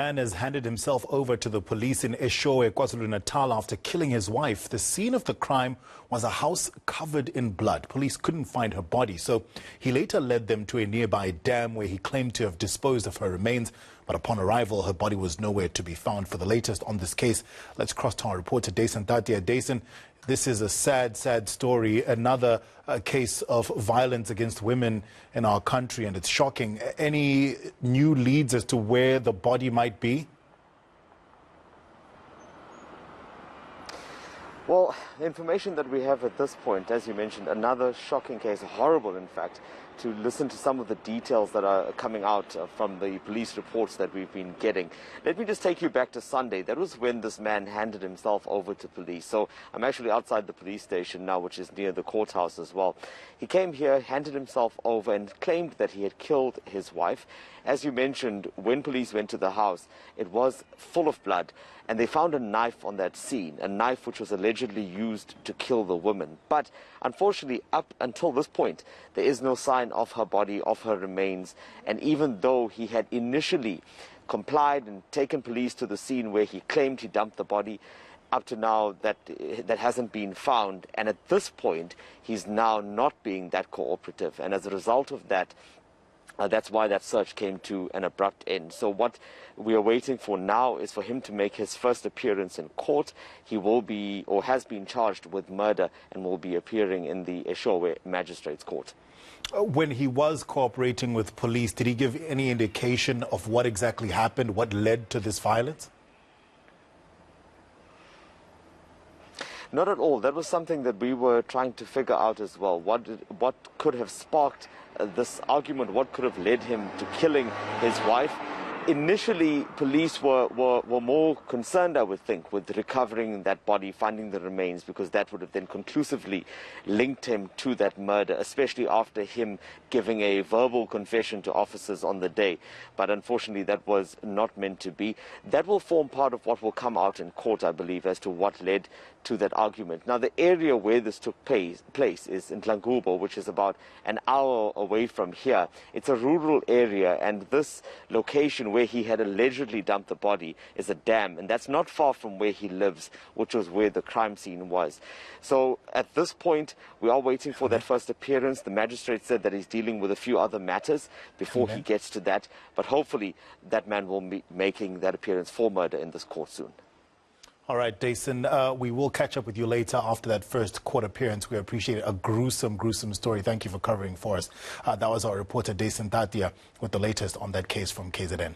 Man has handed himself over to the police in Eshowe, KwaZulu-Natal after killing his wife. The scene of the crime was a house covered in blood. Police couldn't find her body, so he later led them to a nearby dam where he claimed to have disposed of her remains. But upon arrival, her body was nowhere to be found. For the latest on this case, let's cross to our reporter, Dason Tatia. Dason, this is a sad, sad story. Another case of violence against women in our country, and it's shocking. Any new leads as to where the body might be? Well, the information that we have at this point, as you mentioned, another shocking case, horrible in fact, to listen to some of the details that are coming out from the police reports that we've been getting. Let me just take you back to Sunday. That was when this man handed himself over to police. So I'm actually outside the police station now, which is near the courthouse as well. He came here, handed himself over and claimed that he had killed his wife. As you mentioned, when police went to the house, it was full of blood, and they found a knife on that scene, a knife which was allegedly used to kill the woman. But unfortunately, up until this point, there is no sign of her body, of her remains, and even though he had initially complied and taken police to the scene where he claimed he dumped the body, up to now that hasn't been found, and at this point he's now not being that cooperative, and as a result of that, that's why that search came to an abrupt end. So what we are waiting for now is for him to make his first appearance in court. He will be, or has been, charged with murder and will be appearing in the Eshowe Magistrates Court. When he was cooperating with police, did he give any indication of what exactly happened, what led to this violence? Not at all. That was something that we were trying to figure out as well. What could have sparked this argument? What could have led him to killing his wife? Initially, police were more concerned, I would think, with recovering that body, finding the remains, because that would have then conclusively linked him to that murder, especially after him giving a verbal confession to officers on the day. But unfortunately, that was not meant to be. That will form part of what will come out in court, I believe, as to what led to that argument. Now, the area where this took place is in Tlangubo, which is about an hour away from here. It's a rural area, and this location where he had allegedly dumped the body is a dam, and that's not far from where he lives, which was where the crime scene was. So at this point, we are waiting for that first appearance. The magistrate said that he's dealing with a few other matters before he gets to that, but hopefully that man will be making that appearance for murder in this court soon. All right, Dason, we will catch up with you later after that first court appearance. We appreciate it. A gruesome, gruesome story. Thank you for covering for us. That was our reporter, Dason Tatia, with the latest on that case from KZN.